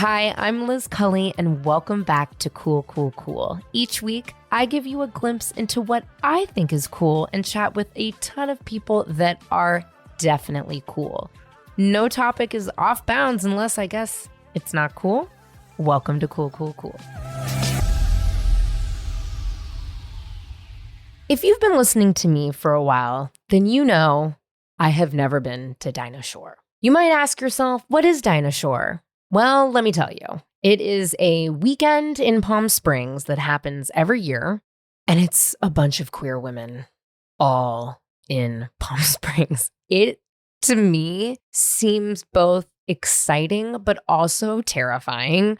Hi, I'm Liz Cully, and welcome back to Cool, Cool, Cool. Each week, I give you a glimpse into what I think is cool and chat with a ton of people that are definitely cool. No topic is off bounds unless, I guess, it's not cool. Welcome to Cool, Cool, Cool. If you've been listening to me for a while, then you know I have never been to DINAH SHORE. You might ask yourself, what is DINAH SHORE? Well, let me tell you. It is a weekend in Palm Springs that happens every year, and it's a bunch of queer women all in Palm Springs. It, to me, seems both exciting but also terrifying.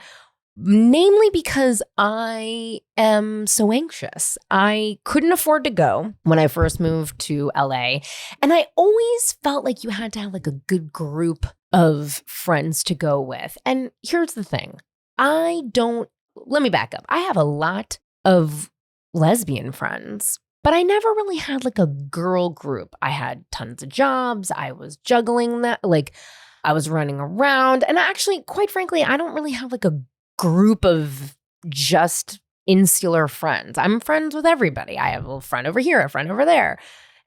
Namely because I am so anxious. I couldn't afford to go when I first moved to LA. And I always felt like you had to have like a good group of friends to go with. And here's the thing. Let me back up. I have a lot of lesbian friends, but I never really had like a girl group. I had tons of jobs. I was juggling that. Like I was running around. And actually, quite frankly, I don't really have like a group of just insular friends. I'm friends with everybody. I have a friend over here, a friend over there,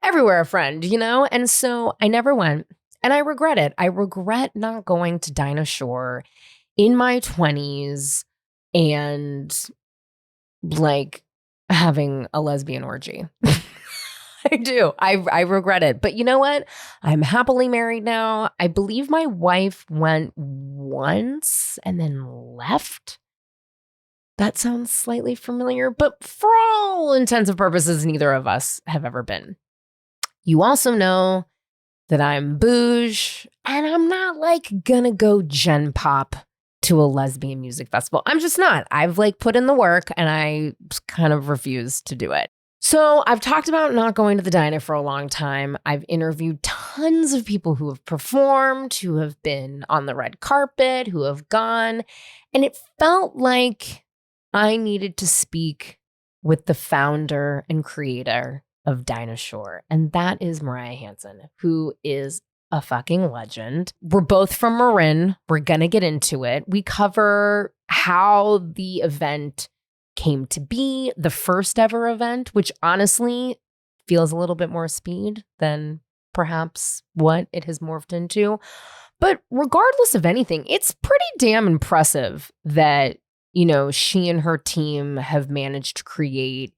everywhere a friend, you know? And so I never went, and I regret it. I regret not going to DINAH SHORE in my 20s and like having a lesbian orgy. I do. I regret it. But you know what? I'm happily married now. I believe my wife went once and then left. That sounds slightly familiar, but for all intents and purposes, neither of us have ever been. You also know that I'm bouge, and I'm not like gonna go gen pop to a lesbian music festival. I'm just not. I've like put in the work, and I kind of refuse to do it. So I've talked about not going to the DINAH for a long time. I've interviewed tons of people who have performed, who have been on the red carpet, who have gone. And it felt like I needed to speak with the founder and creator of DINAH SHORE. And that is Mariah Hansen, who is a fucking legend. We're both from Marin. We're going to get into it. We cover how the event came to be, the first ever event, which honestly feels a little bit more speed than perhaps what it has morphed into. But regardless of anything, it's pretty damn impressive that, you know, she and her team have managed to create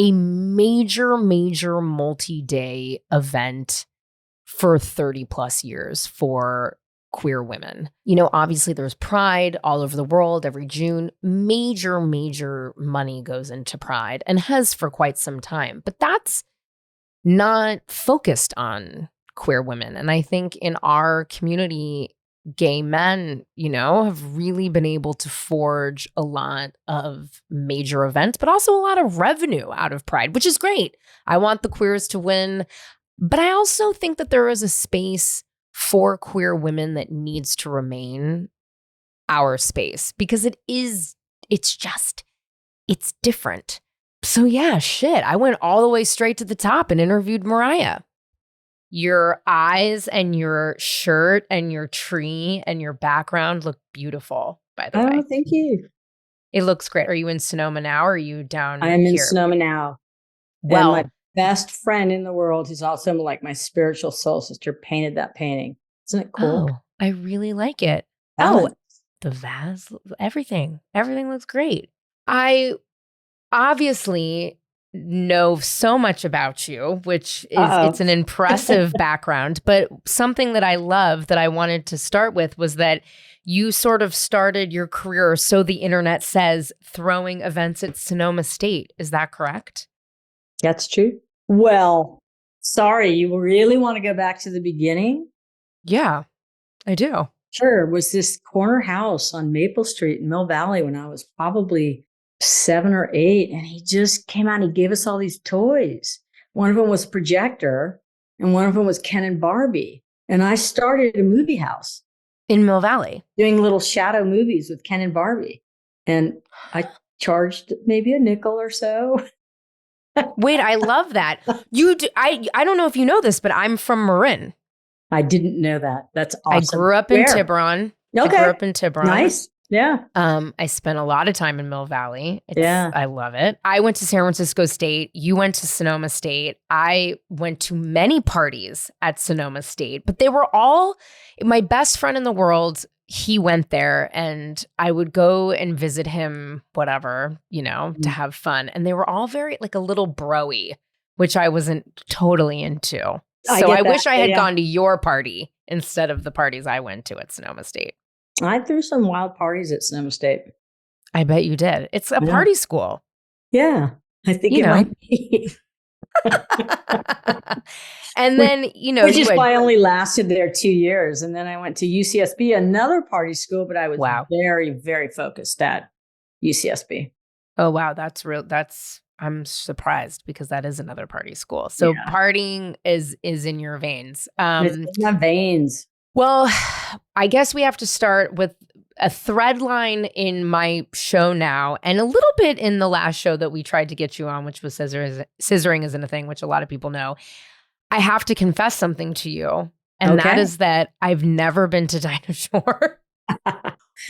a major multi-day event for 30 plus years for queer women. You know, obviously there's Pride all over the world every June. Major money goes into Pride and has for quite some time. But that's not focused on queer women. And I think in our community, gay men, you know, have really been able to forge a lot of major events, but also a lot of revenue out of Pride, which is great. I want the queers to win. But I also think that there is a space for queer women that needs to remain our space because it's different. So yeah, shit. I went all the way straight to the top and interviewed Mariah. Your eyes and your shirt and your tree and your background look beautiful, by the way. Oh, thank you. It looks great. Are you in Sonoma now or are you down here? I'm in Sonoma now. Well, and my best friend in the world, who's also like my spiritual soul sister, painted that painting. Isn't it cool? Oh, I really like it. Balance. Oh, the vase, everything looks great. I obviously know so much about you, which is it's an impressive background, but something that I love that I wanted to start with was that you sort of started your career, so the internet says, throwing events at Sonoma State. Is that correct? That's true. Well, sorry, you really want to go back to the beginning? Yeah, I do. Sure. It was this corner house on Maple Street in Mill Valley when I was probably 7 or 8. And he just came out and he gave us all these toys. One of them was projector and one of them was Ken and Barbie. And I started a movie house. In Mill Valley. Doing little shadow movies with Ken and Barbie. And I charged maybe a nickel or so. Wait, I love that. You do, I don't know if you know this, but I'm from Marin. I didn't know that. That's awesome. I grew up in Tiburon. Okay. I grew up in Tiburon. Nice. Yeah. I spent a lot of time in Mill Valley. Yeah. I love it. I went to San Francisco State. You went to Sonoma State. I went to many parties at Sonoma State, but they were all my best friend in the world. He went there and I would go and visit him, whatever, to have fun. And they were all very like a little bro-y, which I wasn't totally into. So I wish I had gone to your party instead of the parties I went to at Sonoma State. I threw some wild parties at Sonoma State. I bet you did. It's a party school. Yeah, I think it might be. And then, which is why I only lasted there 2 years. And then I went to UCSB, another party school, but I was very, very focused at UCSB. Oh, wow. That's real. I'm surprised because that is another party school. So partying is in your veins. It's in my veins. Well, I guess we have to start with a thread line in my show now and a little bit in the last show that we tried to get you on, which was scissoring isn't a thing, which a lot of people know. I have to confess something to you, and that is that I've never been to DINAH SHORE,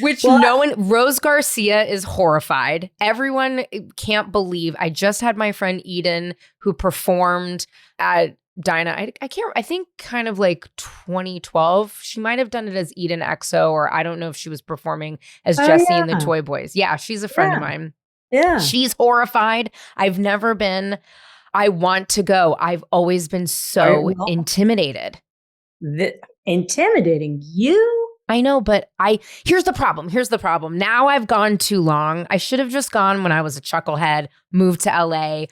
which Rose Garcia is horrified. Everyone can't believe. I just had my friend Eden who performed at DINAH, I think kind of like 2012. She might have done it as Eden EXO, or I don't know if she was performing as Jessie and the Toy Boys. Yeah, she's a friend of mine. Yeah. She's horrified. I've never been. I want to go. I've always been so intimidated. Intimidating you? I know, but here's the problem. Now I've gone too long. I should have just gone when I was a chucklehead, moved to LA,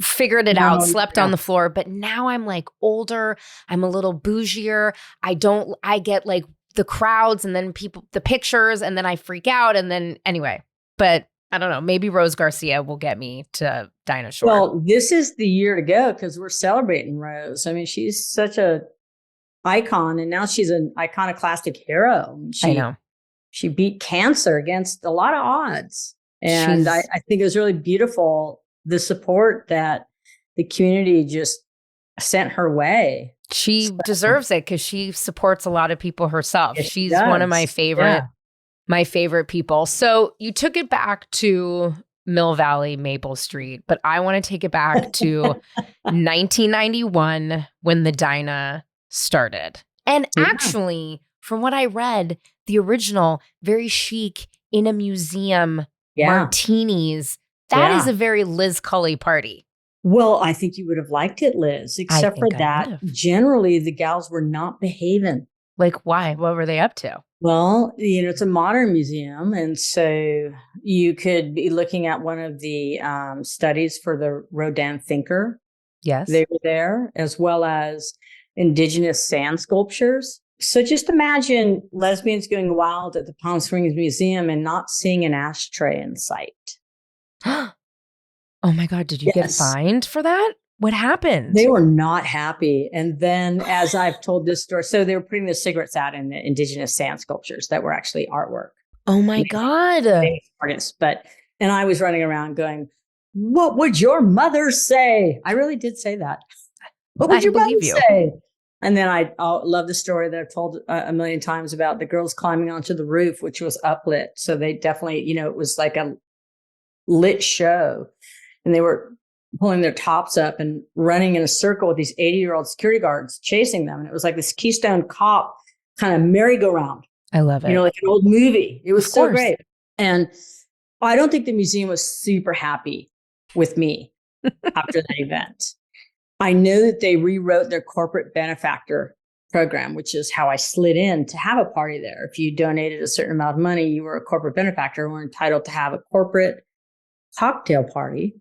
figured it out, slept on the floor. But now I'm like older. I'm a little bougier. I get like the crowds and then the pictures, and then I freak out. And then anyway, but I don't know, maybe Rose Garcia will get me to DINAH SHORE. Well, this is the year to go because we're celebrating Rose. I mean, she's such a icon, and now she's an iconoclastic hero. I know. She beat cancer against a lot of odds. And I think it was really beautiful, the support that the community just sent her way. She deserves it because she supports a lot of people herself. Yes, she's one of my favorite people. So you took it back to Mill Valley, Maple Street, but I want to take it back to 1991 when the DINAH started. And actually, from what I read, the original, very chic, in a museum, martinis, that is a very Liz Cully party. Well, I think you would have liked it, Liz, except for that, generally the gals were not behaving. Like, why? What were they up to? Well, it's a modern museum. And so you could be looking at one of the studies for the Rodin thinker. Yes. They were there, as well as indigenous sand sculptures. So just imagine lesbians going wild at the Palm Springs Museum and not seeing an ashtray in sight. Oh my God, did you get fined for that? What happened? They were not happy. And then, as I've told this story, so they were putting the cigarettes out in the indigenous sand sculptures that were actually artwork. Oh my God. Artists. And I was running around going, what would your mother say? I really did say that. What would your mother say? And then I love the story that I've told a million times about the girls climbing onto the roof, which was uplit. So they definitely, it was like a lit show. And they were pulling their tops up and running in a circle with these 80-year-old security guards chasing them. And it was like this Keystone Cop kind of merry-go-round. I love it. Like an old movie. It was so great. And I don't think the museum was super happy with me after that event. I know that they rewrote their corporate benefactor program, which is how I slid in to have a party there. If you donated a certain amount of money, you were a corporate benefactor and were entitled to have a corporate cocktail party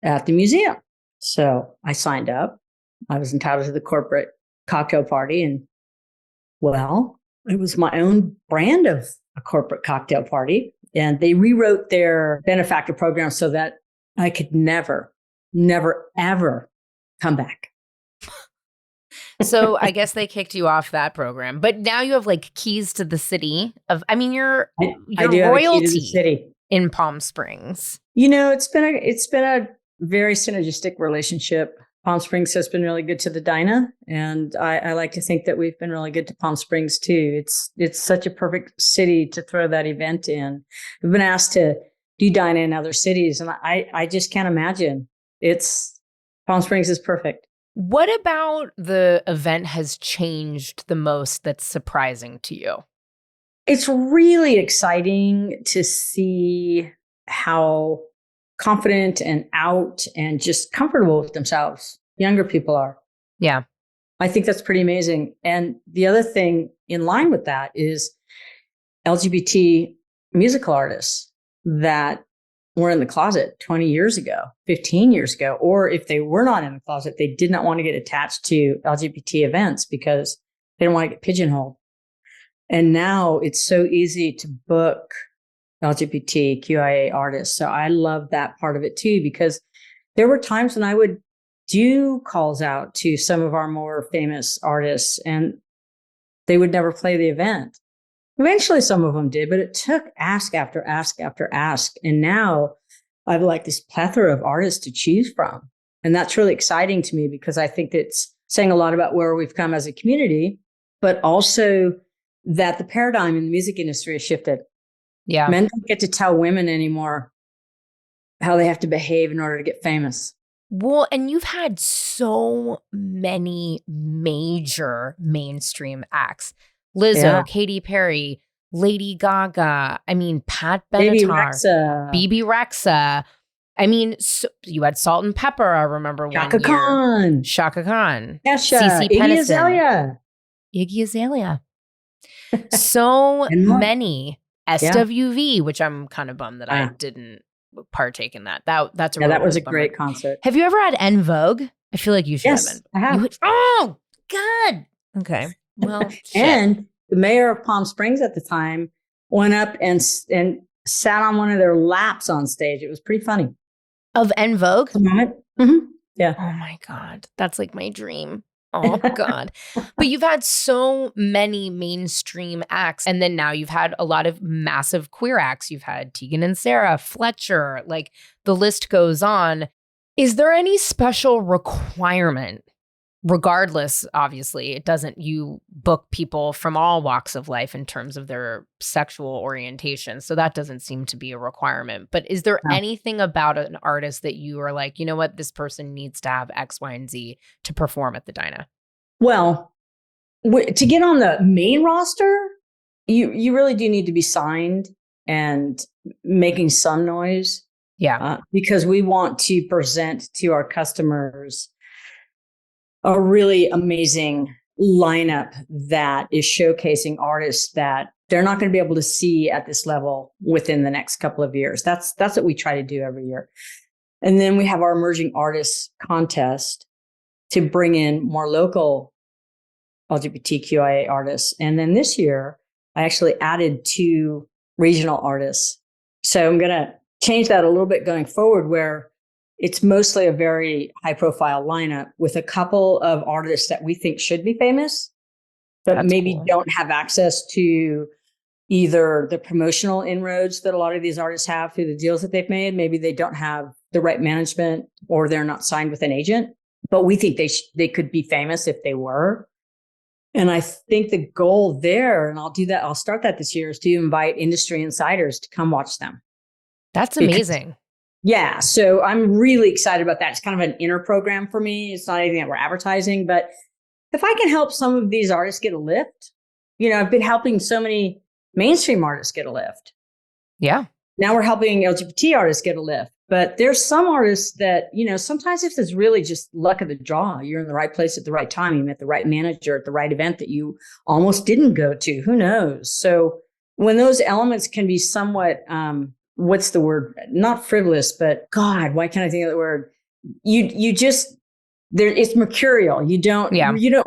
at the museum. So I signed up. I was entitled to the corporate cocktail party. And well, it was my own brand of a corporate cocktail party. And they rewrote their benefactor program so that I could never, ever come back. So I guess they kicked you off that program, but now you have like keys to the city you're royalty in Palm Springs. It's been a very synergistic relationship. Palm Springs has been really good to the DINAH, and I like to think that we've been really good to Palm Springs too. It's such a perfect city to throw that event in. We've been asked to do DINAH in other cities, and I just can't imagine. Palm Springs is perfect. What about the event has changed the most that's surprising to you? It's really exciting to see how confident and out and just comfortable with themselves younger people are. Yeah. I think that's pretty amazing. And the other thing in line with that is LGBT musical artists that were in the closet 20 years ago, 15 years ago, or if they were not in the closet, they did not want to get attached to LGBT events because they didn't want to get pigeonholed. And now it's so easy to book LGBTQIA artists. So I love that part of it too, because there were times when I would do calls out to some of our more famous artists and they would never play the event. Eventually some of them did, but it took ask after ask after ask. And now I have like this plethora of artists to choose from. And that's really exciting to me because I think it's saying a lot about where we've come as a community, but also that the paradigm in the music industry has shifted. Yeah. Men don't get to tell women anymore how they have to behave in order to get famous. Well, and you've had so many major mainstream acts. Lizzo, Katy Perry, Lady Gaga, I mean, Pat Benatar, BB Rexa. I mean, so you had Salt and Pepper, I remember Chaka one year. Khan. Chaka Khan. Kesha. CeCe Iggy Peniston. Azalea. Iggy Azalea. So many. SWV, which I'm kind of bummed that I didn't partake in that. That's a really that was a bummer. great concert. Have you ever had En Vogue? I feel like you should have been. I have. Oh, God. Okay. Well, and the mayor of Palm Springs at the time went up and sat on one of their laps on stage. It was pretty funny. Of En Vogue? Mm-hmm. Yeah. Oh my God. That's like my dream. Oh God. But you've had so many mainstream acts. And then now you've had a lot of massive queer acts. You've had Tegan and Sarah, Fletcher, like the list goes on. Is there any special requirement? Regardless, obviously, it doesn't, you book people from all walks of life in terms of their sexual orientation. So that doesn't seem to be a requirement. But is there anything about an artist that you are like, you know what, this person needs to have X, Y, and Z to perform at the DINAH? Well, to get on the main roster, you really do need to be signed and making some noise. Yeah. Because we want to present to our customers a really amazing lineup that is showcasing artists that they're not going to be able to see at this level within the next couple of years. That's what we try to do every year. And then we have our emerging artists contest to bring in more local LGBTQIA artists. And then this year, I actually added 2 regional artists. So I'm going to change that a little bit going forward, where it's mostly a very high profile lineup with a couple of artists that we think should be famous, but maybe don't have access to either the promotional inroads that a lot of these artists have through the deals that they've made. Maybe they don't have the right management or they're not signed with an agent, but we think they could be famous if they were. And I think the goal there, and I'll start that this year, is to invite industry insiders to come watch them. That's amazing. Yeah. So I'm really excited about that. It's kind of an inner program for me. It's not anything that we're advertising, but if I can help some of these artists get a lift, I've been helping so many mainstream artists get a lift. Yeah. Now we're helping LGBT artists get a lift, but there's some artists that, sometimes if it's really just luck of the draw, you're in the right place at the right time. You met the right manager at the right event that you almost didn't go to. Who knows? So when those elements can be somewhat, what's the word? Not frivolous, but God, why can't I think of the word? You just, it's mercurial. You don't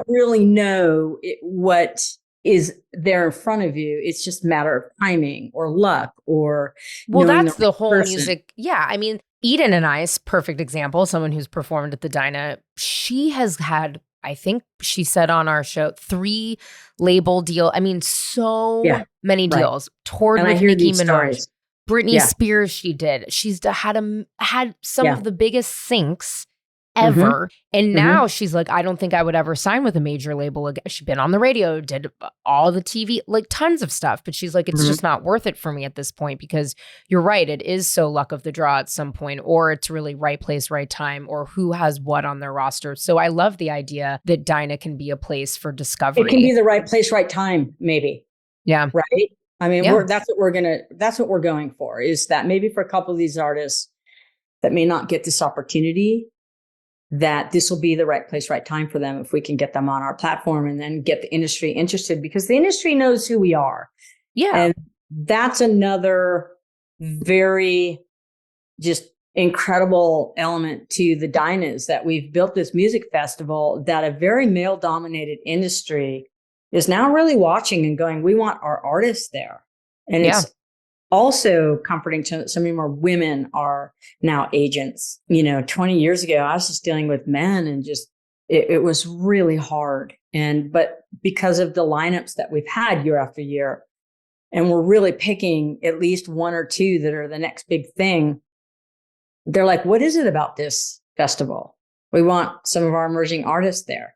really know what is there in front of you. It's just a matter of timing or luck or. Well, that's the whole music. Yeah. I mean, Eden and I's perfect example, someone who's performed at the DINAH, she has had, I think she said on our show, 3 label deal. I mean, many deals. Toured with Nicki Minaj. Britney Spears, she did. She's had some of the biggest syncs Mm-hmm. ever. And Mm-hmm. now she's like, I don't think I would ever sign with a major label again. She's been on the radio, did all the TV, like tons of stuff. But she's like, it's Mm-hmm. just not worth it for me at this point, because you're right. It is so luck of the draw at some point, or it's really right place, right time, or who has what on their roster. So I love the idea that DINAH can be a place for It can be discovery. the right place, right time, maybe. Yeah. Right. I mean, Yeah. that's what we're going for, is that maybe for a couple of these artists that may not get this opportunity, that this will be the right place, right time for them if we can get them on our platform and then get the industry interested, because the industry knows who we are. Yeah. And that's another very just incredible element to the DINAHs, that we've built this music festival that a very male dominated industry is now really watching and going, we want our artists there. And Yeah. it's also comforting to so many more women are now agents. 20 years ago, I was just dealing with men, and just, it was really hard. But because of the lineups that we've had year after year, and we're really picking at least one or two that are the next big thing, they're like, what is it about this festival? We want some of our emerging artists there.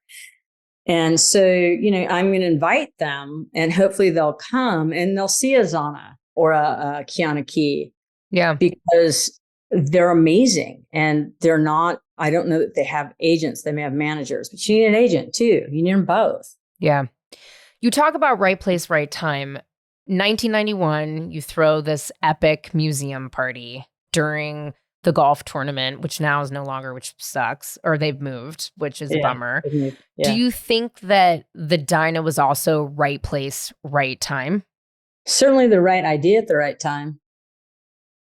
And so, I'm going to invite them, and hopefully they'll come and they'll see a Zana or a Kiana Key. Yeah. Because they're amazing, and they're not, I don't know that they have agents. They may have managers, but you need an agent too. You need them both. Yeah. You talk about right place, right time. 1991, you throw this epic museum party during the golf tournament, which now is no longer, which sucks, or they've moved, which is a bummer. Yeah. Do you think that the DINAH was also right place, right time? Certainly the right idea at the right time.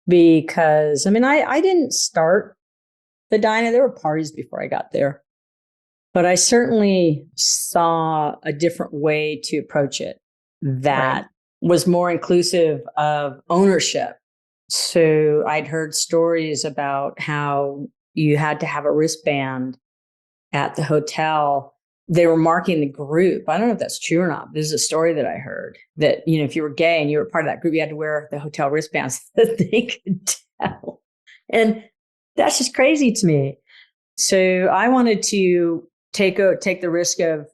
Because, I didn't start the DINAH. There were parties before I got there. But I certainly saw a different way to approach it that was more inclusive of ownership. So I'd heard stories about how you had to have a wristband at the hotel. They were marking the group. I don't know if that's true or not. This is a story that I heard, that, if you were gay and you were part of that group, you had to wear the hotel wristbands so that they could tell. And that's just crazy to me. So I wanted to take the risk of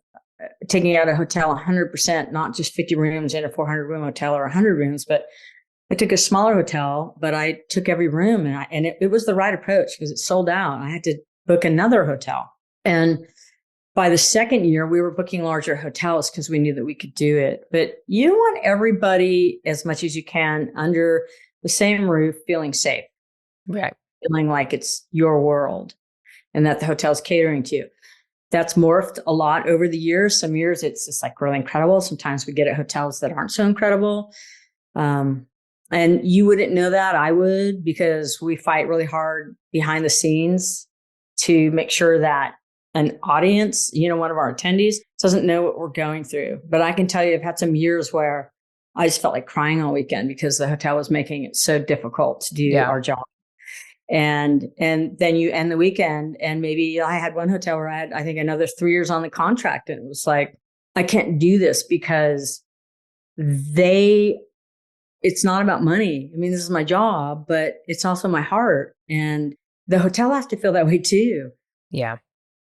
taking out a hotel 100%, not just 50 rooms in a 400 room hotel or 100 rooms, but I took a smaller hotel, but I took every room, and it was the right approach, because it sold out. I had to book another hotel. And by the second year, we were booking larger hotels because we knew that we could do it. But you want everybody, as much as you can, under the same roof, feeling safe. Right. Feeling like it's your world and that the hotel's catering to you. That's morphed a lot over the years. Some years it's just like really incredible. Sometimes we get at hotels that aren't so incredible. And you wouldn't know that. I would, because we fight really hard behind the scenes to make sure that an audience, one of our attendees, doesn't know what we're going through. But I can tell you, I've had some years where I just felt like crying all weekend because the hotel was making it so difficult to do our job. And then you end the weekend, and maybe I had one hotel where I had, I think, another 3 years on the contract. And it was like, I can't do this because it's not about money. This is my job, but it's also my heart. And the hotel has to feel that way too. Yeah.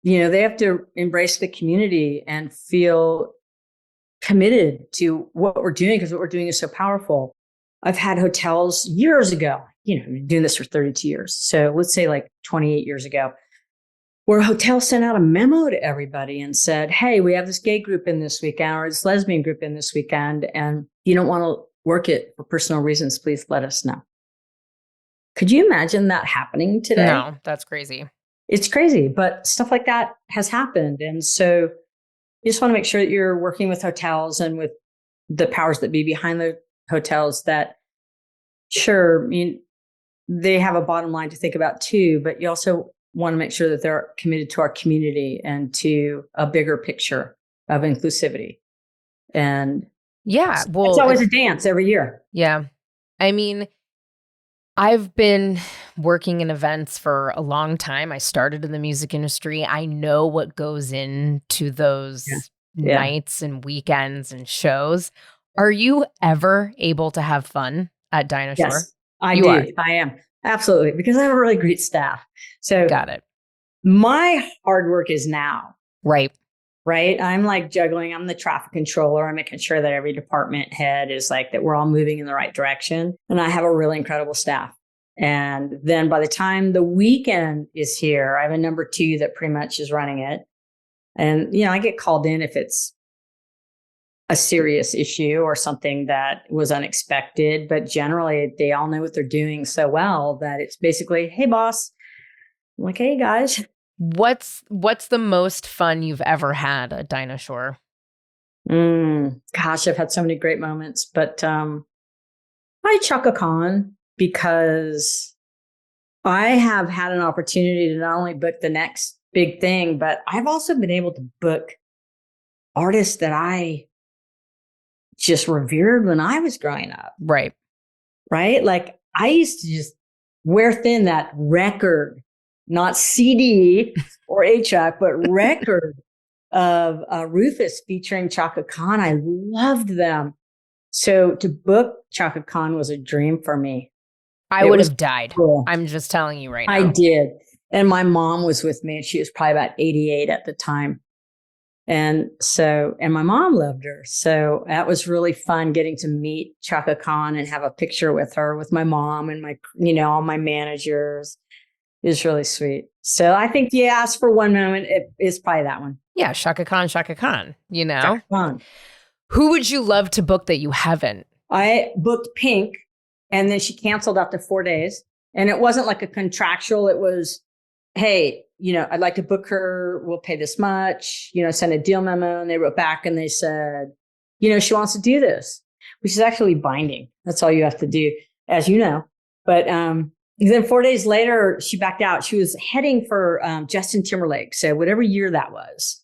They have to embrace the community and feel committed to what we're doing, because what we're doing is so powerful. I've had hotels years ago, I've been doing this for 32 years. So let's say like 28 years ago, where a hotel sent out a memo to everybody and said, hey, we have this gay group in this weekend, or this lesbian group in this weekend, and you don't want to work it for personal reasons, please let us know. Could you imagine that happening today? No, that's crazy. It's crazy, but stuff like that has happened. And so you just want to make sure that you're working with hotels and with the powers that be behind the hotels, that, sure, they have a bottom line to think about too, but you also want to make sure that they're committed to our community and to a bigger picture of inclusivity. And yeah, well, it's always a dance every year. Yeah. I've been working in events for a long time. I started in the music industry. I know what goes into those nights and weekends and shows. Are you ever able to have fun at DINAH Shore? Yes, I do. I am. Absolutely. Because I have a really great staff. So got it. My hard work is now. Right. Right. I'm like juggling. I'm the traffic controller. I'm making sure that every department head is like that we're all moving in the right direction. And I have a really incredible staff. And then by the time the weekend is here, I have a number 2 that pretty much is running it. And, I get called in if it's a serious issue or something that was unexpected. But generally, they all know what they're doing so well that it's basically, hey, boss. I'm like, hey, guys. What's the most fun you've ever had at DINAH Shore? Gosh, I've had so many great moments, but I Chaka Khan because I have had an opportunity to not only book the next big thing, but I've also been able to book artists that I just revered when I was growing up. Right. Right? Like I used to just wear thin that record, not CD or HUK, but record of Rufus featuring Chaka Khan. I loved them. So to book Chaka Khan was a dream for me. I would have died. Cool. I'm just telling you right now. I did. And my mom was with me and she was probably about 88 at the time. And my mom loved her. So that was really fun getting to meet Chaka Khan and have a picture with her, with my mom and my, all my managers. It was really sweet. So I think you asked for one moment, it is probably that one. Yeah, Chaka Khan, Chaka Khan. Who would you love to book that you haven't? I booked Pink and then she canceled after 4 days. And it wasn't like a contractual. It was, hey, I'd like to book her. We'll pay this much, send a deal memo. And they wrote back and they said, she wants to do this, which is actually binding. That's all you have to do, as you know. But then 4 days later, she backed out. She was heading for Justin Timberlake. So whatever year that was.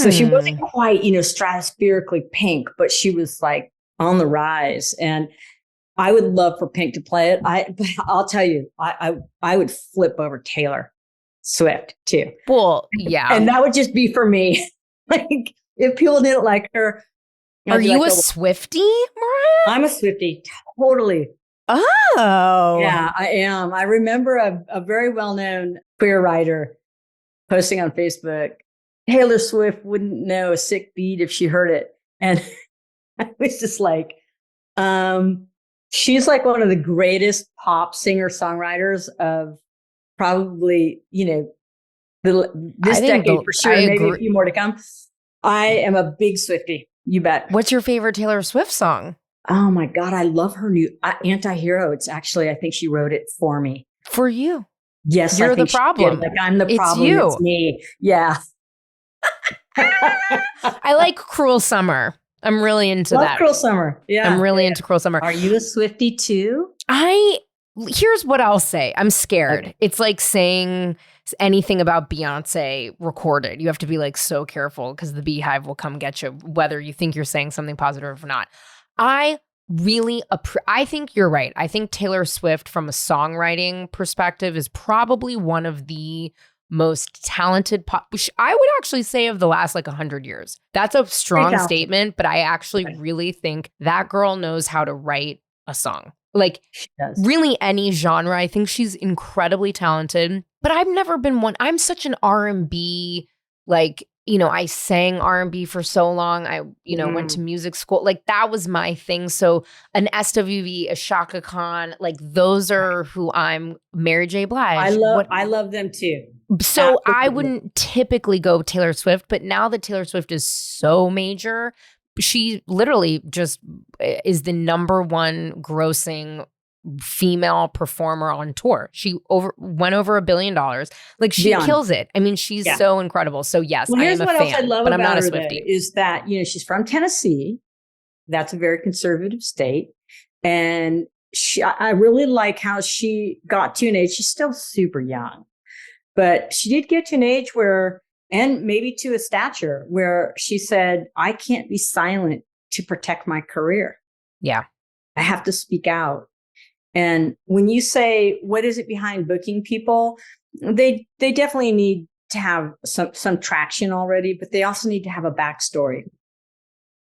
So she wasn't quite, stratospherically Pink, but she was like on the rise. And I would love for Pink to play it. But I'll tell you, I would flip over Taylor Swift too. Well, yeah. And that would just be for me. Like if people didn't like her. Are you a Swiftie, Mariah? I'm a Swiftie. Totally. Oh. Yeah, I am. I remember a very well-known queer writer posting on Facebook, Taylor Swift wouldn't know a sick beat if she heard it. And I was just like, she's like one of the greatest pop singer-songwriters of probably, this decade for sure, maybe a few more to come. I am a big Swiftie. You bet. What's your favorite Taylor Swift song? Oh my God, I love her new Anti-Hero. It's actually, I think she wrote it for me. For you. Yes, you're the problem. Like I'm the problem. You. It's me. Yeah. I like Cruel Summer. I'm really into that. Cruel Summer. Yeah. I'm really into Cruel Summer. Are you a Swiftie too? Here's what I'll say. I'm scared. Okay. It's like saying anything about Beyonce recorded. You have to be like so careful because the Beehive will come get you, whether you think you're saying something positive or not. I think you're right. I think Taylor Swift, from a songwriting perspective, is probably one of the most talented I would actually say of the last 100 years. That's a strong statement, but I actually really think that girl knows how to write a song. Really any genre. I think she's incredibly talented, but I've never been one. I'm such an R&B, I sang R&B for so long. I, went to music school. That was my thing. So an SWV, a Chaka Khan, those are who I'm. Mary J. Blige. I love them too. So absolutely. I wouldn't typically go Taylor Swift, but now that Taylor Swift is so major, she literally just is the number one grossing female performer on tour. She went over $1 billion. She kills it. I mean, she's so incredible. So yes, I am a fan, but I'm not a Swiftie. Is that, she's from Tennessee. That's a very conservative state. And I really like how she got to an age, she's still super young, but she did get to an age where, and maybe to a stature where she said, I can't be silent to protect my career. Yeah. I have to speak out. And when you say, what is it behind booking people? They definitely need to have some traction already, but they also need to have a backstory.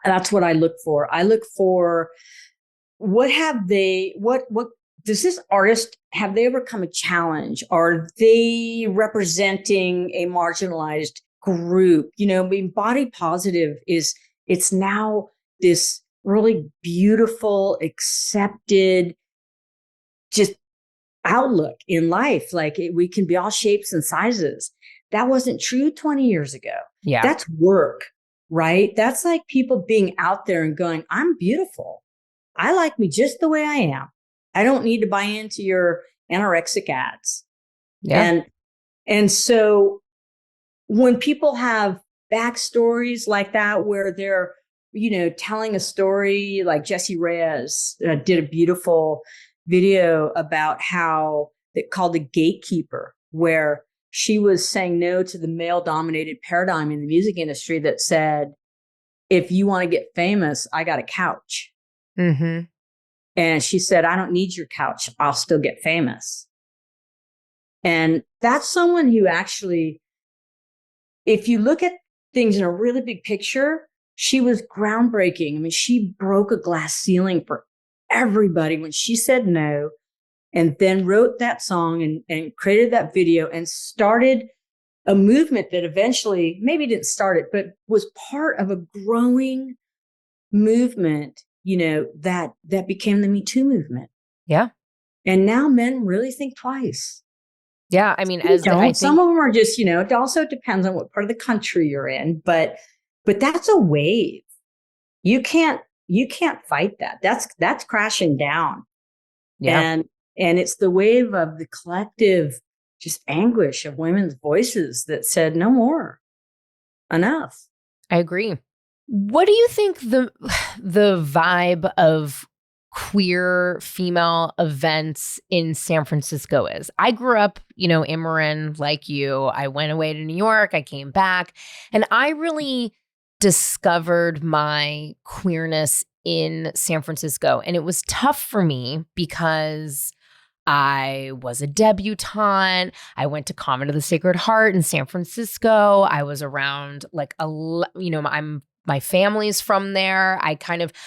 And that's what I look for. I look for what does this artist, have they overcome a challenge? Are they representing a marginalized group? You know, being body positive it's now this really beautiful, accepted, just outlook in life. Like we can be all shapes and sizes. That wasn't true 20 years ago. Yeah. That's work, right? That's like people being out there and going, I'm beautiful. I like me just the way I am. I don't need to buy into your anorexic ads. Yeah. And so when people have backstories like that, where they're, you know, telling a story, like Jessie Reyes did a beautiful video about how it called The Gatekeeper, where she was saying no to the male dominated paradigm in the music industry that said, if you want to get famous, I got a couch. Mm-hmm. And she said, I don't need your couch. I'll still get famous. And that's someone who actually, if you look at things in a really big picture, she was groundbreaking. I mean, she broke a glass ceiling for everybody when she said no, and then wrote that song and created that video and started a movement that eventually maybe didn't start it, but was part of a growing movement, you know, that became the Me Too movement. Yeah. And now men really think twice. Yeah. I mean, Some of them are just, you know, it also depends on what part of the country you're in, but that's a wave. You can't fight that. That's crashing down. Yeah. And it's the wave of the collective just anguish of women's voices that said no more. Enough. I agree. What do you think the vibe of queer female events in San Francisco is? I grew up, you know, in Marin like you. I went away to New York. I came back, and I really discovered my queerness in San Francisco. And it was tough for me because I was a debutante. I went to Convent of the Sacred Heart in San Francisco. I was around like my family's from there. I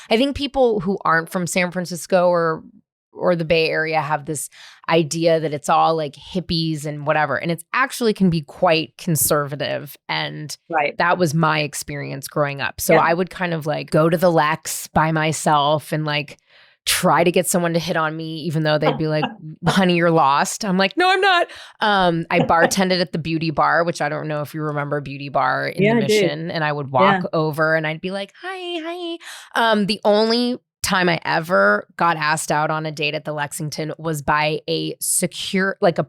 think people who aren't from San Francisco or the Bay Area have this idea that it's all like hippies and whatever. And it's actually can be quite conservative. And that was my experience growing up. So I would kind of like go to the Lex by myself and like try to get someone to hit on me, even though they'd be like, honey, you're lost. I'm like, no, I'm not. I bartended at the Beauty Bar, which I don't know if you remember Beauty Bar in the Mission. And I would walk over and I'd be like, hi. The only time I ever got asked out on a date at the Lexington was by a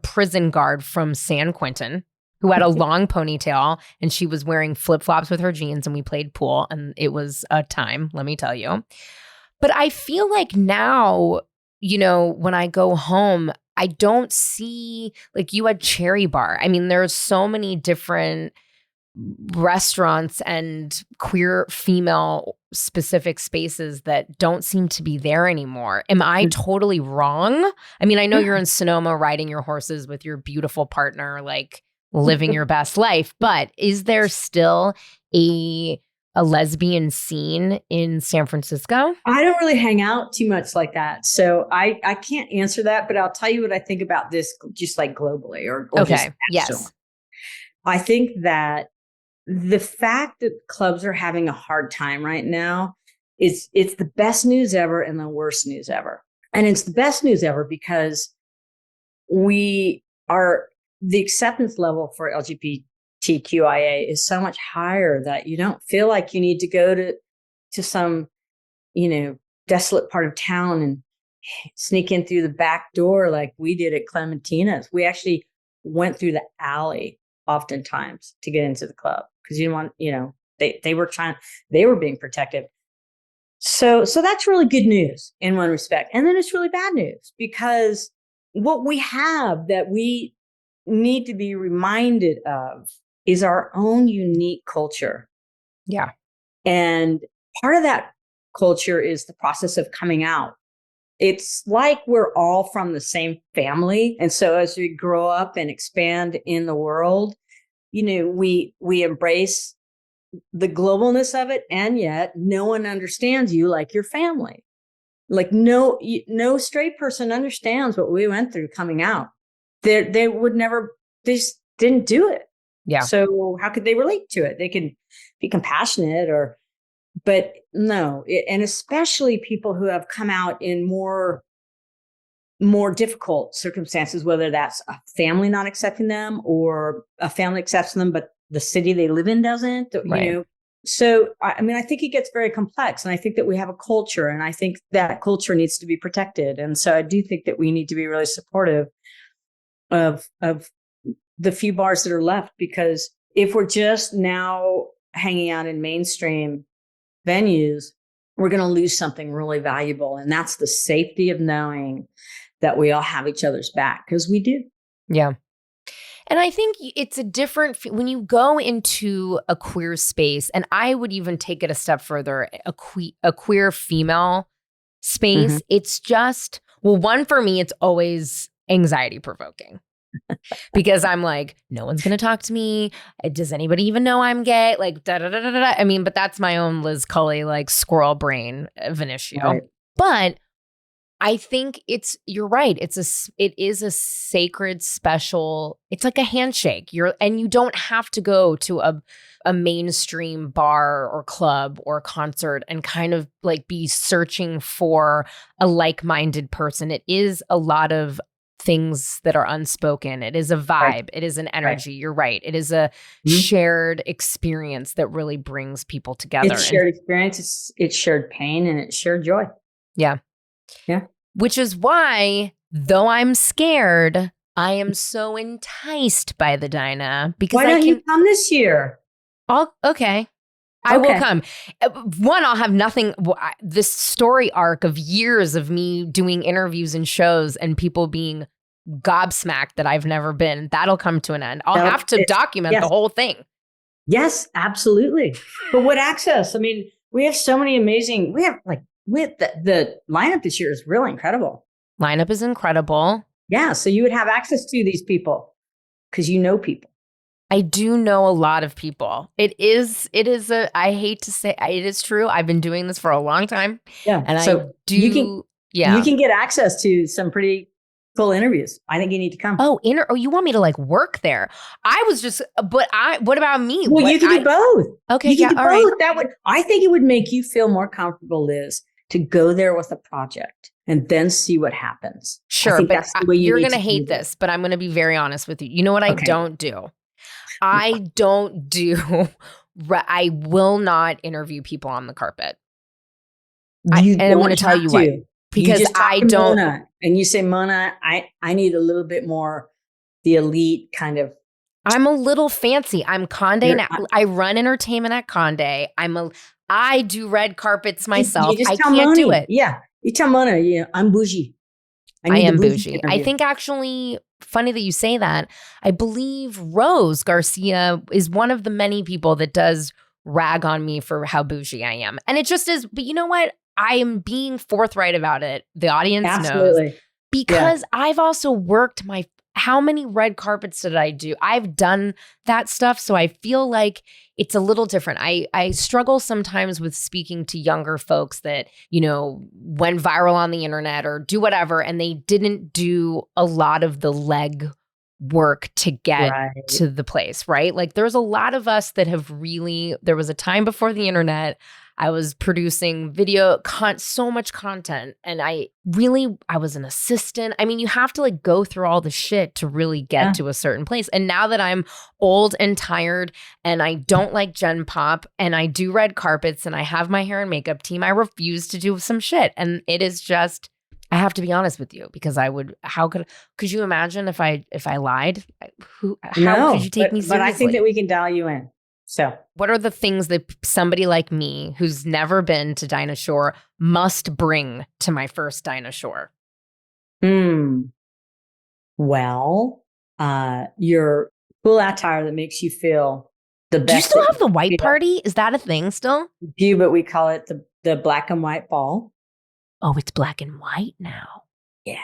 prison guard from San Quentin who had a long ponytail, and she was wearing flip-flops with her jeans, and we played pool, and it was a time, let me tell you. But I feel like now, you know, when I go home, I don't see, like you had Cherry Bar. I mean, there's so many different restaurants and queer female specific spaces that don't seem to be there anymore. Am I totally wrong? I mean, I know you're in Sonoma riding your horses with your beautiful partner, like living your best life, but is there still a lesbian scene in San Francisco? I don't really hang out too much like that. So I can't answer that, but I'll tell you what I think about this just like globally or okay. Yes. I think that the fact that clubs are having a hard time right now it's the best news ever and the worst news ever. And it's the best news ever because the acceptance level for LGBTQIA is so much higher that you don't feel like you need to go to some, you know, desolate part of town and sneak in through the back door like we did at Clementina's. We actually went through the alley oftentimes to get into the club because you didn't want, you know, they were being protected. So that's really good news in one respect. And then it's really bad news because what we have that we need to be reminded of is our own unique culture. Yeah. And part of that culture is the process of coming out. It's like we're all from the same family. And so as we grow up and expand in the world, you know, we embrace the globalness of it. And yet no one understands you like your family. Like no straight person understands what we went through coming out. They would never, they just didn't do it. Yeah. So how could they relate to it? They can be compassionate but no, and especially people who have come out in more difficult circumstances, whether that's a family not accepting them or a family accepts them, but the city they live in doesn't, Right. So, I mean, I think it gets very complex, and I think that we have a culture, and I think that culture needs to be protected. And so I do think that we need to be really supportive of the few bars that are left, because if we're just now hanging out in mainstream venues, we're going to lose something really valuable. And that's the safety of knowing that we all have each other's back, because we do. Yeah. And I think it's a different, when you go into a queer space, and I would even take it a step further, a queer female space, it's just, well, one, for me, it's always anxiety provoking. Because I'm like, no one's going to talk to me. Does anybody even know I'm gay? Like, da da da da da. I mean, but that's my own Liz Cully, like squirrel brain of an issue. Right. But I think you're right. It is a sacred, special, it's like a handshake. And you don't have to go to a mainstream bar or club or concert and kind of like be searching for a like-minded person. It is a lot of things that are unspoken. It is a vibe. Right. It is an energy. Right. You're right. It is a shared experience that really brings people together. It's shared experience. It's shared pain, and it's shared joy. Yeah. Yeah. Which is why, though I'm scared, I am so enticed by the DINAH, because why don't you come this year? Okay. I will come. One, I'll have nothing. This story arc of years of me doing interviews and shows and people being gobsmacked that I've never been, that'll come to an end. I'll have to document the whole thing. Yes, absolutely. But what access? I mean, we have so many amazing, the lineup this year is really incredible. Lineup is incredible. Yeah. So you would have access to these people because you know people. I do know a lot of people. I hate to say, it is true. I've been doing this for a long time. Yeah. And so you can get access to some pretty cool interviews. I think you need to come. Oh, you want me to like work there? What about me? Well, you can do both. Okay. You can do both. Right. I think it would make you feel more comfortable, Liz, to go there with a project and then see what happens. Sure. But you're going to hate this, but I'm going to be very honest with you. You know what I don't do? I will not interview people on the carpet. And I'm going to tell you why. Because I don't. Mona, and you say, Mona, I need a little bit more the elite kind of. I'm a little fancy. I'm Condé. I run entertainment at Condé. I do red carpets myself. I can't do it. Yeah. You tell Mona, I'm bougie. I am bougie. I think actually, funny that you say that. I believe Rose Garcia is one of the many people that does rag on me for how bougie I am. And it just is. But you know what? I am being forthright about it. The audience knows. Because I've also worked how many red carpets did I do? I've done that stuff. So I feel like it's a little different. I struggle sometimes with speaking to younger folks that, went viral on the internet or do whatever, and they didn't do a lot of the leg work to get to the place, right? Like there's a lot of us that have there was a time before the internet, I was producing video, so much content, and I was an assistant. I mean, you have to like go through all the shit to really get to a certain place. And now that I'm old and tired and I don't like Gen Pop and I do red carpets and I have my hair and makeup team, I refuse to do some shit. And it is just, I have to be honest with you, because could you imagine if I lied? How could you take me seriously? But I think that we can dial you in. So what are the things that somebody like me who's never been to DINAH Shore must bring to my first DINAH Shore? Well, your cool attire that makes you feel the best. Do you still have the white party? Is that a thing still? Do, but we call it the black and white ball. Oh, it's black and white now. Yeah.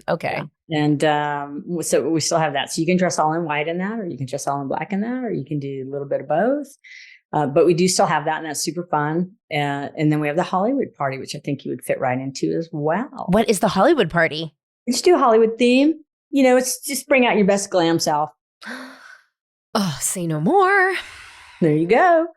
Okay. Yeah. And so we still have that. So you can dress all in white in that, or you can dress all in black in that, or you can do a little bit of both. But we do still have that, and that's super fun. And then we have the Hollywood party, which I think you would fit right into as well. What is the Hollywood party? Let's do a Hollywood theme. It's just bring out your best glam self. Oh, say no more. There you go.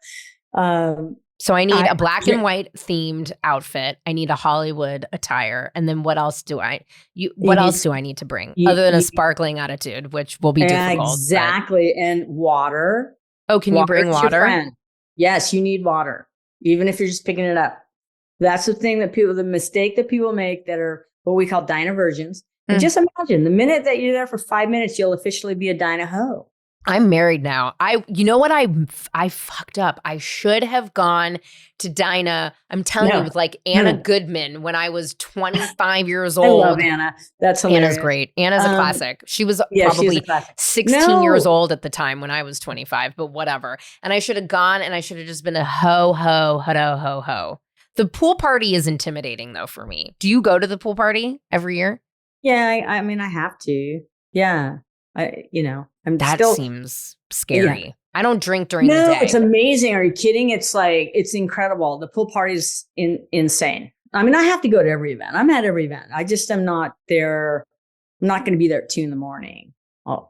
So I need a black and white themed outfit. I need a Hollywood attire. And then what else do I need to bring other than a sparkling attitude, which will be difficult. Exactly. And water. Oh, can you bring water? Yes, you need water, even if you're just picking it up. That's the mistake that people make that are what we call DINAH virgins. And just imagine the minute that you're there for 5 minutes, you'll officially be a DINAH hoe. I'm married now. You know what? I fucked up. I should have gone to DINAH. I'm telling you, with like Anna Goodman when I was 25 years old. I love Anna. That's hilarious. Anna's great. Anna's a classic. She was probably 16 years old at the time when I was 25, but whatever. And I should have gone and I should have just been a ho, ho, ho, ho, ho. The pool party is intimidating though for me. Do you go to the pool party every year? Yeah, I mean, I have to. Yeah. Seems scary. Yeah. I don't drink during the day. No, it's amazing. Are you kidding? It's incredible. The pool party's insane. I mean, I have to go to every event. I'm at every event. I just am not there. I'm not going to be there at 2 a.m. Oh,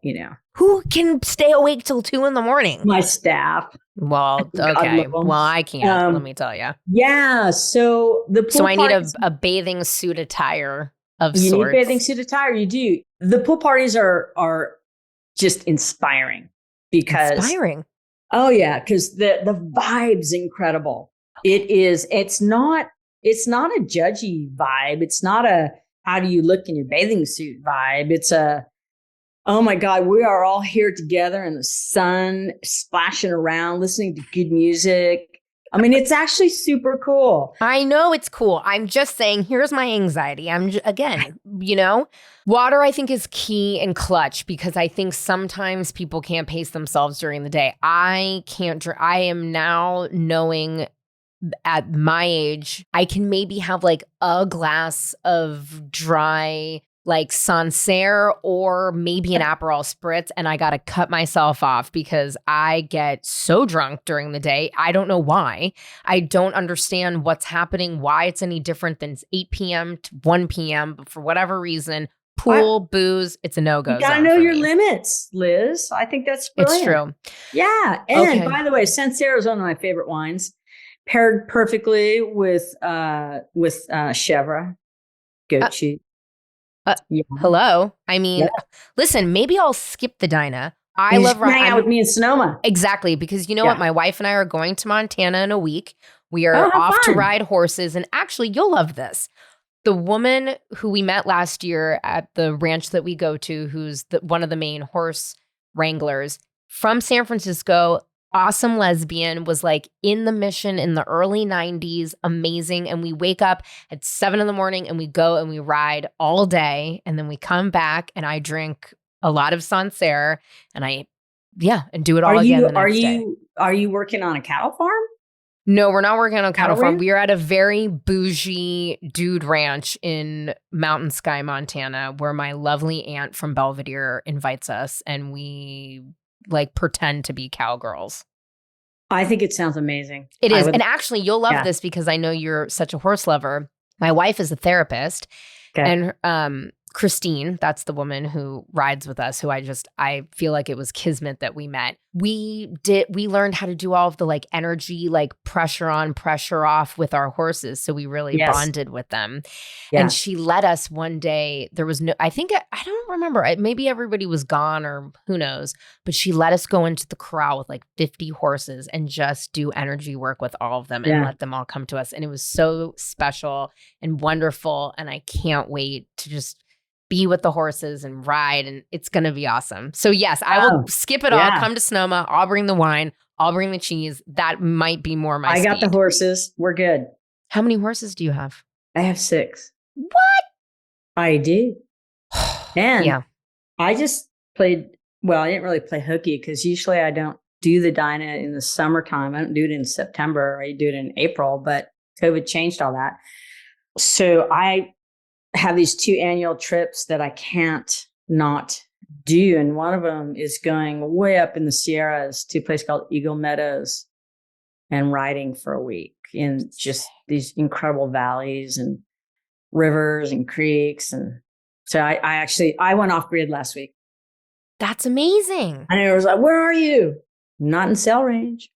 Who can stay awake till 2 a.m? My staff. Well, okay. Well, I can't. Let me tell you. Yeah. So the pool So I need a bathing suit attire of sorts. You need bathing suit attire. You do. The pool parties are just inspiring Oh yeah, because the vibe's incredible. It's not a judgy vibe. It's not a how do you look in your bathing suit vibe. It's a oh my God, we are all here together in the sun, splashing around, listening to good music. I mean, it's actually super cool. I know it's cool. I'm just saying, here's my anxiety. Water I think is key and clutch because I think sometimes people can't pace themselves during the day. I can't drink. I am now knowing at my age, I can maybe have like a glass of dry like Sancerre or maybe an Aperol Spritz, and I got to cut myself off because I get so drunk during the day. I don't know why. I don't understand what's happening, why it's any different than 8 p.m. to 1 p.m. But for whatever reason, booze, it's a no-go. You got to know your limits, Liz. I think that's brilliant. It's true. Yeah. And by the way, Sancerre is one of my favorite wines, paired perfectly with Chèvre, goat cheese. Hello. I mean, listen, maybe I'll skip the DINAH. I love hang out with me in Sonoma. Exactly. Because you know what? My wife and I are going to Montana in a week. We are off to ride horses. And actually, you'll love this. The woman who we met last year at the ranch that we go to, who's one of the main horse wranglers from San Francisco, awesome lesbian, was like in the Mission in the early 90s, amazing. And we wake up at 7 a.m. and we go and we ride all day. And then we come back and I drink a lot of Sancerre and do it all again the next day. Are you working on a cattle farm? No, we're not working on a cattle farm. We are at a very bougie dude ranch in Mountain Sky, Montana, where my lovely aunt from Belvedere invites us and we like pretend to be cowgirls. I think it sounds amazing. It is. And actually, you'll love this because I know you're such a horse lover. My wife is a therapist. Okay. And Christine, that's the woman who rides with us, who I feel like it was kismet that we met. We learned how to do all of the like energy, like pressure on, pressure off with our horses. So we really bonded with them. Yeah. And she let us one day, there was I don't remember. Maybe everybody was gone or who knows, but she let us go into the corral with like 50 horses and just do energy work with all of them and let them all come to us. And it was so special and wonderful. And I can't wait to just be with the horses and ride, and it's going to be awesome. So yes, I will skip it all, come to Sonoma, I'll bring the wine, I'll bring the cheese. That might be more my speed. I got the horses. We're good. How many horses do you have? I have 6. What? I do. And I just played, I didn't really play hooky because usually I don't do the DINAH in the summertime. I don't do it in September. I do it in April, but COVID changed all that. So I have these 2 annual trips that I can't not do. And one of them is going way up in the Sierras to a place called Eagle Meadows. and riding for a week in just these incredible valleys and rivers and creeks. And so I went off grid last week. That's amazing. And I was like, where are you? Not in cell range.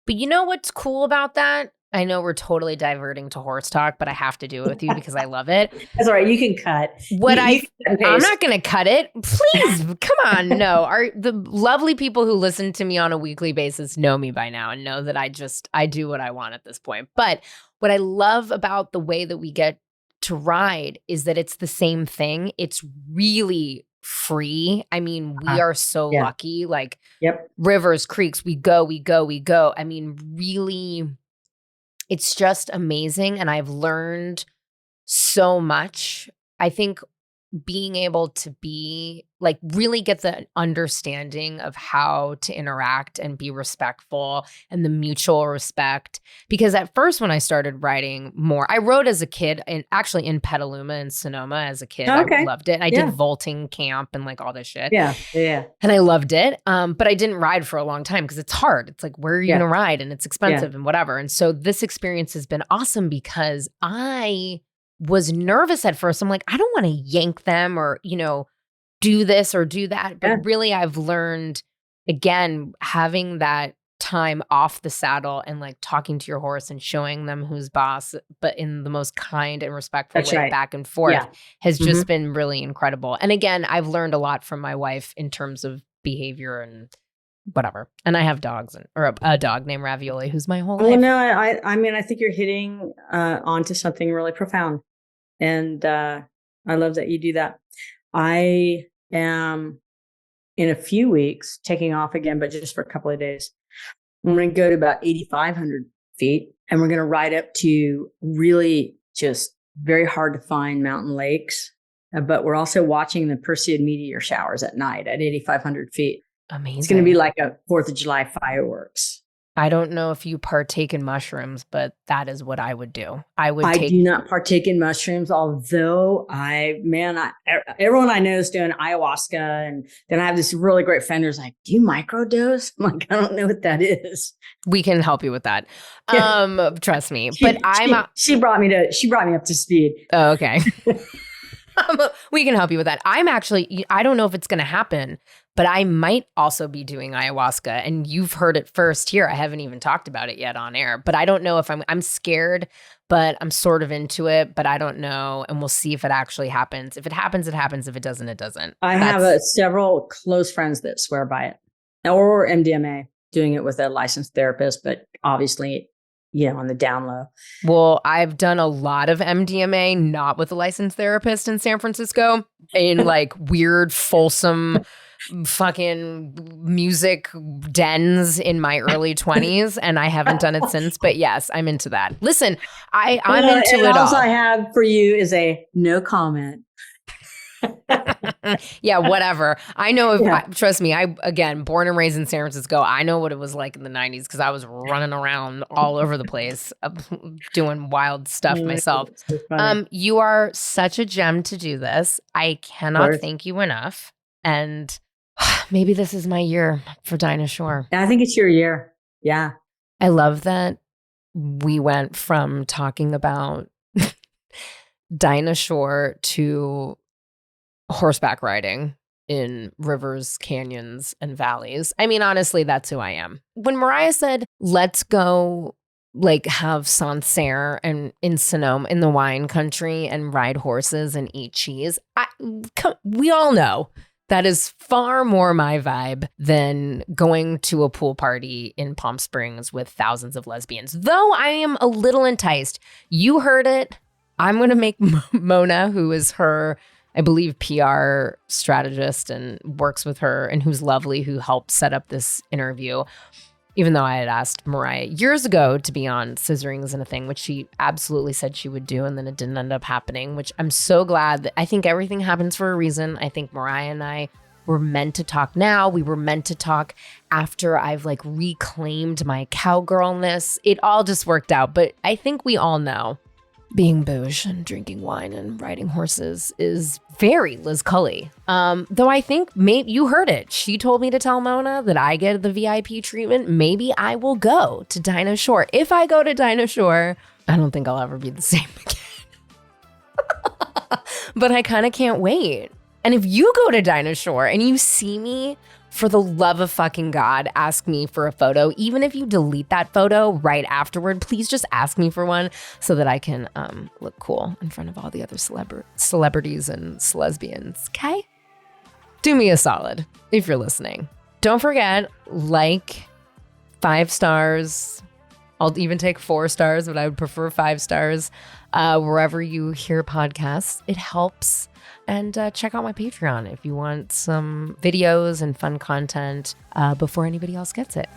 But you know what's cool about that? I know we're totally diverting to horse talk, but I have to do it with you because I love it. That's all right. You can cut. I'm not going to cut it. Please, come on. No, the lovely people who listen to me on a weekly basis know me by now and know that I do what I want at this point. But what I love about the way that we get to ride is that it's the same thing. It's really free. I mean, we are so lucky. Like rivers, creeks, we go. I mean, really, it's just amazing. And I've learned so much. I think being able to be like really get the understanding of how to interact and be respectful and the mutual respect. Because at first when I started riding more, I rode as a kid and actually in Petaluma and Sonoma as a kid. I loved it. And I did vaulting camp and like all this shit. Yeah. And I loved it. But I didn't ride for a long time because it's hard. It's like, where are you going to ride? And it's expensive and whatever. And so this experience has been awesome because I was nervous at first. I'm like, I don't want to yank them or, do this or do that. But really, I've learned, again, having that time off the saddle and like talking to your horse and showing them who's boss, but in the most kind and respectful way back and forth has just been really incredible. And again, I've learned a lot from my wife in terms of behavior and whatever. And I have dogs or a dog named Ravioli, who's my whole life. Well, no, I mean, I think you're hitting onto something really profound. And I love that you do that. I am in a few weeks taking off again, but just for a couple of days. I'm going to go to about 8,500 feet and we're going to ride up to really just very hard to find mountain lakes. But we're also watching the Perseid meteor showers at night at 8,500 feet. Amazing. It's going to be like a 4th of July fireworks. I don't know if you partake in mushrooms, but that is what I would do. I do not partake in mushrooms, although everyone I know is doing ayahuasca. And then I have this really great friend who's like, do you microdose? I'm like, I don't know what that is. We can help you with that. Trust me. She brought me up to speed. Oh, okay. We can help you with that. I don't know if it's going to happen, but I might also be doing ayahuasca. And you've heard it first here. I haven't even talked about it yet on air, but I don't know if I'm scared, but I'm sort of into it, but I don't know. And we'll see if it actually happens. If it happens, it happens. If it doesn't, it doesn't. I have several close friends that swear by it, or MDMA, doing it with a licensed therapist, but obviously on the down low. Well, I've done a lot of MDMA, not with a licensed therapist in San Francisco, in like weird, fulsome fucking music dens in my early 20s, and I haven't done it since. But yes, I'm into that. Listen, I'm into it all. All I have for you is a no comment. Yeah, whatever. I know trust me, again, born and raised in San Francisco, I know what it was like in the 90s because I was running around all over the place doing wild stuff myself. So you are such a gem to do this. I cannot thank you enough. And maybe this is my year for DINAH SHORE. I think it's your year. Yeah. I love that we went from talking about DINAH SHORE to horseback riding in rivers, canyons, and valleys. I mean, honestly, that's who I am. When Mariah said, let's go have Sancerre and in Sonoma in the wine country and ride horses and eat cheese, we all know that is far more my vibe than going to a pool party in Palm Springs with thousands of lesbians. Though I am a little enticed. You heard it. I'm going to make Mona, who is her, I believe, PR strategist and works with her and who's lovely, who helped set up this interview, even though I had asked Mariah years ago to be on Scissoring Isn't a Thing, which she absolutely said she would do, and then it didn't end up happening, which I'm so glad. That I think everything happens for a reason. I think Mariah and I were meant to talk now. We were meant to talk after I've reclaimed my cowgirlness. It all just worked out, but I think we all know being bouge and drinking wine and riding horses is very Liz Cully. Though I think maybe you heard it. She told me to tell Mona that I get the VIP treatment. Maybe I will go to DINAH Shore. If I go to DINAH Shore, I don't think I'll ever be the same again. But I kind of can't wait. And if you go to DINAH Shore and you see me, for the love of fucking God, ask me for a photo. Even if you delete that photo right afterward, please just ask me for one so that I can look cool in front of all the other celebrities and lesbians, okay? Do me a solid if you're listening. Don't forget, 5 stars. I'll even take 4 stars, but I would prefer 5 stars wherever you hear podcasts. It helps. And check out my Patreon if you want some videos and fun content before anybody else gets it.